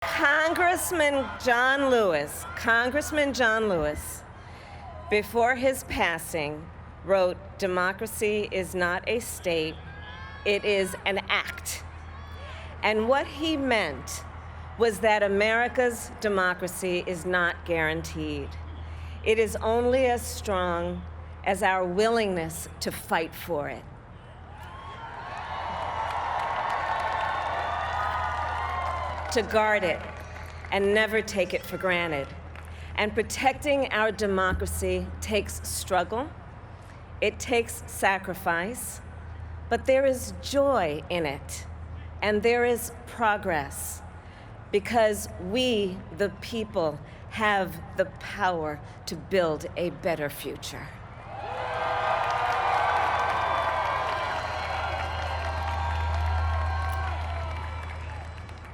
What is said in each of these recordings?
Congressman John Lewis, before his passing, wrote, "Democracy is not a state, it is an act." And what he meant was that America's democracy is not guaranteed. It is only as strong as our willingness to fight for it. To guard it and never take it for granted. And protecting our democracy takes struggle, it takes sacrifice, but there is joy in it, and there is progress, because we, the people, have the power to build a better future.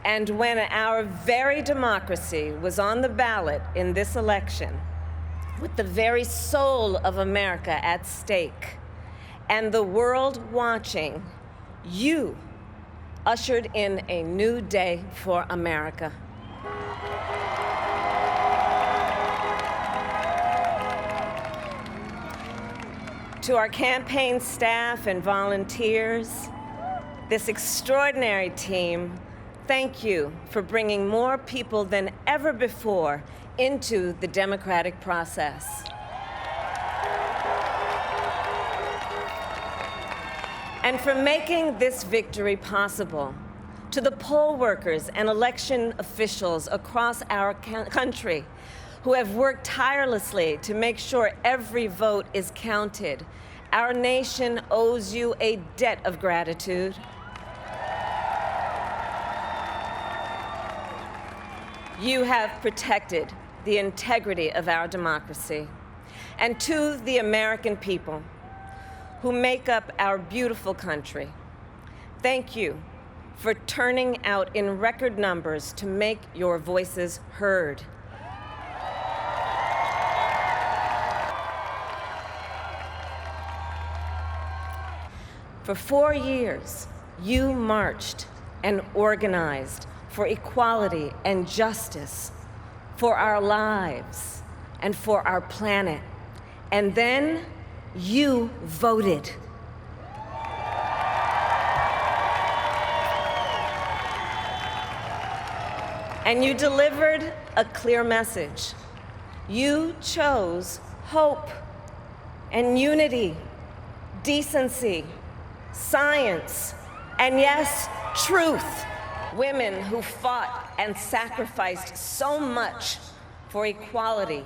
And when our very democracy was on the ballot in this election, with the very soul of America at stake, and the world watching, you ushered in a new day for America. To our campaign staff and volunteers, this extraordinary team, thank you for bringing more people than ever before into the democratic process. And for making this victory possible. To the poll workers and election officials across our country who have worked tirelessly to make sure every vote is counted, our nation owes you a debt of gratitude. You have protected the integrity of our democracy. And to the American people who make up our beautiful country, thank you for turning out in record numbers to make your voices heard. For 4 years, you marched and organized for equality and justice, for our lives, and for our planet. And then you voted. And you delivered a clear message. You chose hope and unity, decency, science, and yes, truth. Women who fought and sacrificed so much for equality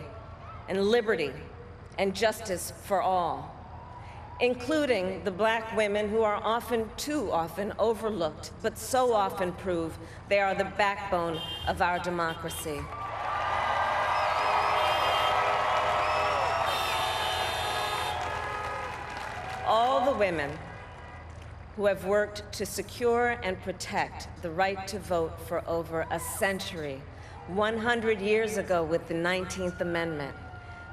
and liberty and justice for all, including the Black women who are too often overlooked, but so often prove they are the backbone of our democracy. All the women who have worked to secure and protect the right to vote for over a century, 100 years ago with the 19th Amendment,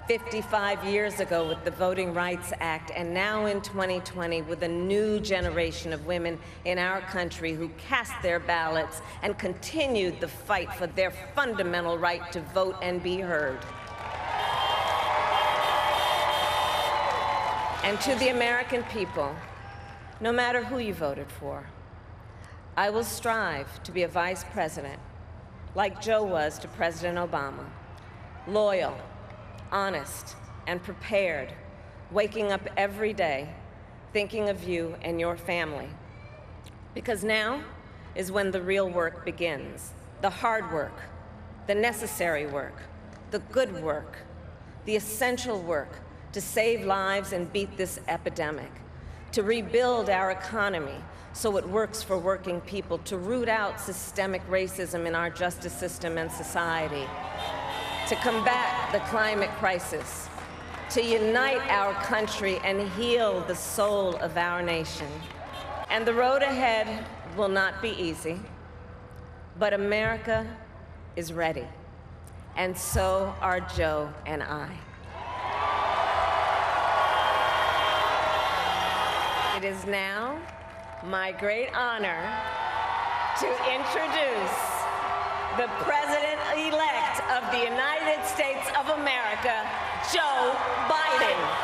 55 years ago with the Voting Rights Act, and now in 2020 with a new generation of women in our country who cast their ballots and continued the fight for their fundamental right to vote and be heard. And to the American people, no matter who you voted for, I will strive to be a vice president, like Joe was to President Obama, loyal, honest, and prepared, waking up every day thinking of you and your family. Because now is when the real work begins, the hard work, the necessary work, the good work, the essential work to save lives and beat this epidemic, to rebuild our economy so it works for working people, to root out systemic racism in our justice system and society, to combat the climate crisis, to unite our country and heal the soul of our nation. And the road ahead will not be easy, but America is ready, and so are Joe and I. It is now my great honor to introduce the President-elect of the United States of America, Joe Biden.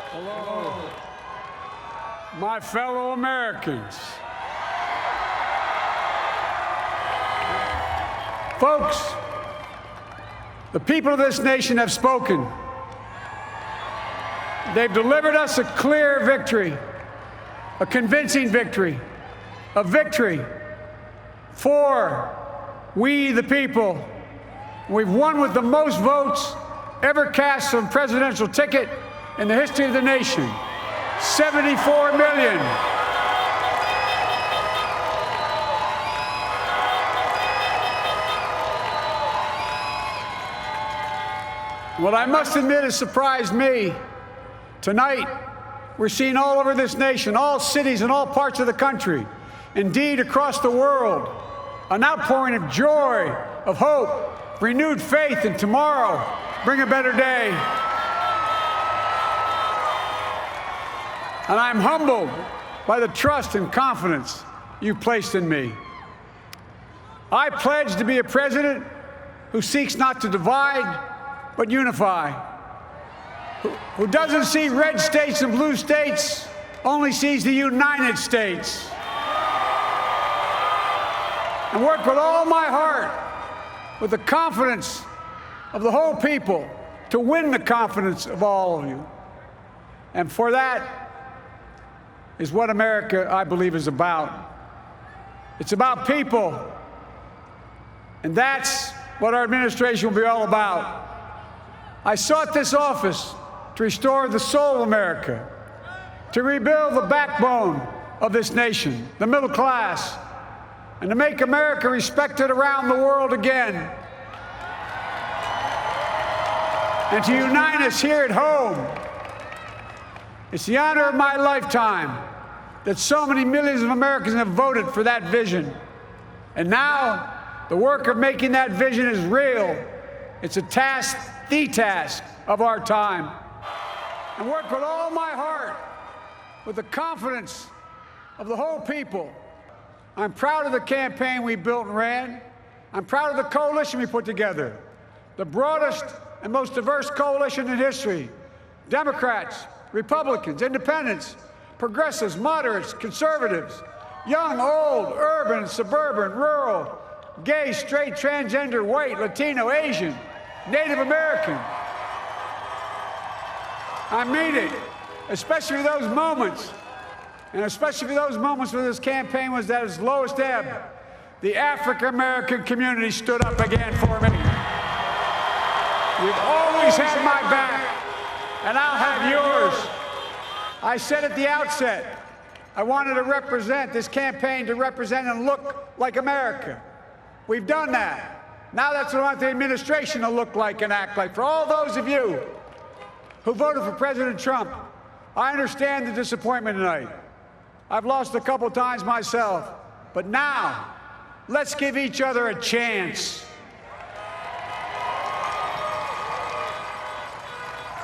Hello, my fellow Americans. Folks, the people of this nation have spoken. They've delivered us a clear victory, a convincing victory, a victory for we the people. We've won with the most votes ever cast on a presidential ticket in the history of the nation, 74 million. What I must admit has surprised me. Tonight, we're seeing all over this nation, all cities and all parts of the country, indeed across the world, an outpouring of joy, of hope, renewed faith in tomorrow, bring a better day. And I'm humbled by the trust and confidence you've placed in me. I pledge to be a president who seeks not to divide, but unify, who doesn't see red states and blue states, only sees the United States. And work with all my heart, with the confidence of the whole people, to win the confidence of all of you. And for that is what America, I believe, is about. It's about people. And that's what our administration will be all about. I sought this office to restore the soul of America, to rebuild the backbone of this nation, the middle class, and to make America respected around the world again, and to unite us here at home. It's the honor of my lifetime that so many millions of Americans have voted for that vision. And now, the work of making that vision is real. It's a task, the task of our time. And work with all my heart, with the confidence of the whole people. I'm proud of the campaign we built and ran. I'm proud of the coalition we put together, the broadest and most diverse coalition in history. Democrats, Republicans, independents, progressives, moderates, conservatives, young, old, urban, suburban, rural, gay, straight, transgender, white, Latino, Asian, Native American. I mean it, especially those moments, and especially those moments when this campaign was at its lowest ebb. The African American community stood up again for me. You've always had my back, and I'll have yours. I said at the outset, I wanted to represent this campaign to represent and look like America. We've done that. Now that's what I want the administration to look like and act like. For all those of you who voted for President Trump, I understand the disappointment tonight. I've lost a couple times myself, but now let's give each other a chance.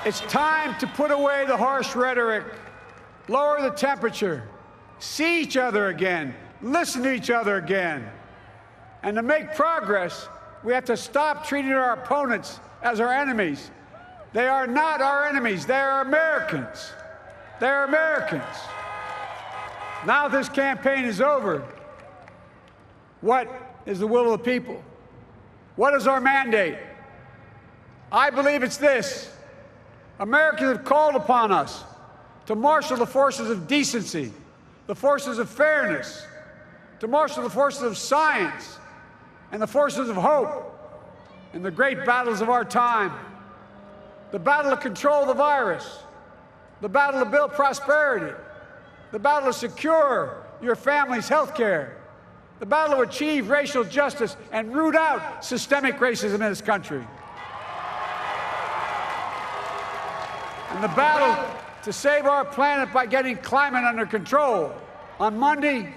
It's time to put away the harsh rhetoric, lower the temperature, see each other again, listen to each other again. And to make progress, we have to stop treating our opponents as our enemies. They are not our enemies. They are Americans. They're Americans. Now this campaign is over. What is the will of the people? What is our mandate? I believe it's this. Americans have called upon us to marshal the forces of decency, the forces of fairness, to marshal the forces of science and the forces of hope in the great battles of our time. The battle to control the virus, the battle to build prosperity, the battle to secure your family's health care, the battle to achieve racial justice and root out systemic racism in this country, and the battle to save our planet by getting climate under control. On Monday,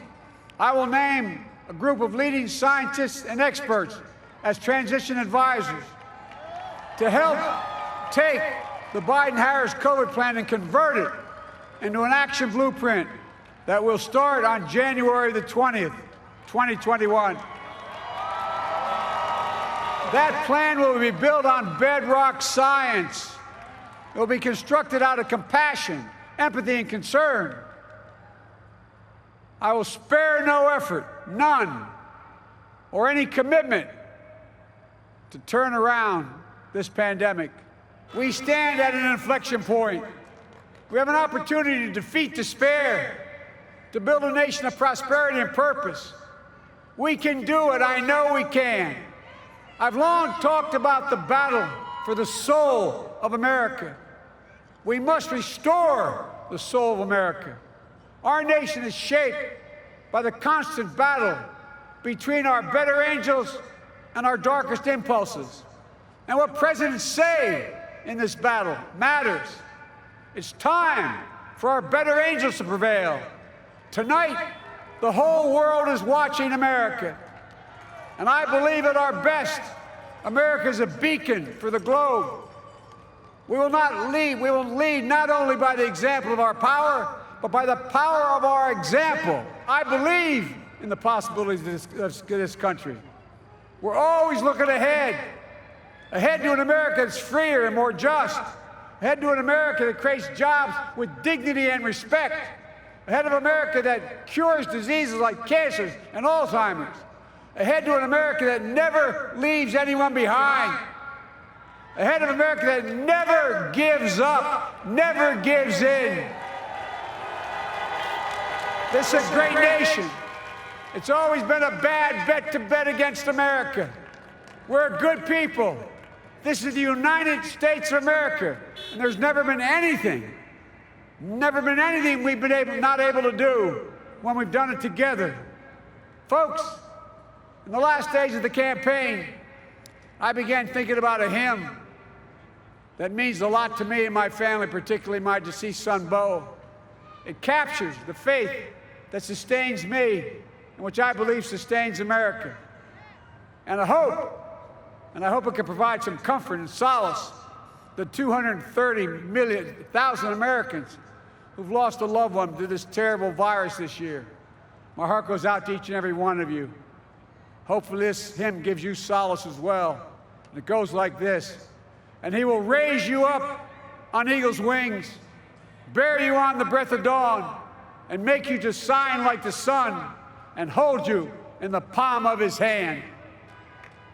I will name a group of leading scientists and experts as transition advisors to help take the Biden-Harris COVID plan and convert it into an action blueprint that will start on January the 20th, 2021. That plan will be built on bedrock science. It will be constructed out of compassion, empathy, and concern. I will spare no effort, none, or any commitment to turn around this pandemic. We stand at an inflection point. We have an opportunity to defeat despair, to build a nation of prosperity and purpose. We can do it. I know we can. I've long talked about the battle for the soul of America. We must restore the soul of America. Our nation is shaped by the constant battle between our better angels and our darkest impulses. And what presidents say in this battle matters. It's time for our better angels to prevail. Tonight, the whole world is watching America. And I believe at our best, America is a beacon for the globe. We will lead not only by the example of our power, but by the power of our example. I believe in the possibilities of this country. We're always looking ahead to an America that's freer and more just, ahead to an America that creates jobs with dignity and respect, ahead of America that cures diseases like cancer and Alzheimer's, ahead to an America that never leaves anyone behind, ahead of America that never gives up, never gives in. This is a great nation. It's always been a bad bet to bet against America. We're a good people. This is the United States of America, and there's never been anything we've been not able to do when we've done it together. Folks, in the last days of the campaign, I began thinking about a hymn that means a lot to me and my family, particularly my deceased son, Bo. It captures the faith that sustains me and which I believe sustains America. And I hope it can provide some comfort and solace to 230,000 Americans who've lost a loved one to this terrible virus this year. My heart goes out to each and every one of you. Hopefully this hymn gives you solace as well. And it goes like this. And he will raise you up on eagle's wings, bear you on the breath of dawn, and make you to shine like the sun, and hold you in the palm of his hand.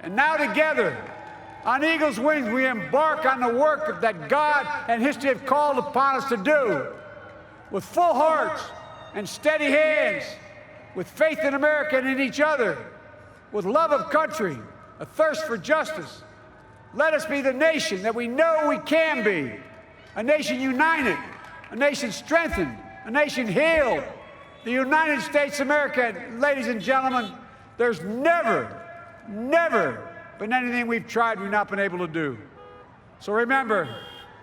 And now together, on eagle's wings, we embark on the work that God and history have called upon us to do, with full hearts and steady hands, with faith in America and in each other, with love of country, a thirst for justice. Let us be the nation that we know we can be, a nation united, a nation strengthened, a nation healed. The United States of America, ladies and gentlemen, there's never been anything we've tried we've not been able to do. So remember,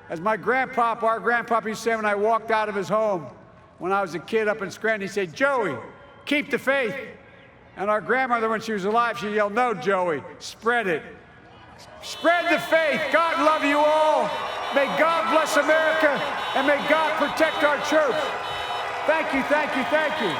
as our grandpapa used to say when I walked out of his home when I was a kid up in Scranton, he said, "Joey, keep the faith." And our grandmother, when she was alive, she yelled, "No, Joey, spread it." Spread the faith. God love you all. May God bless America, and may God protect our troops. Thank you, thank you, thank you.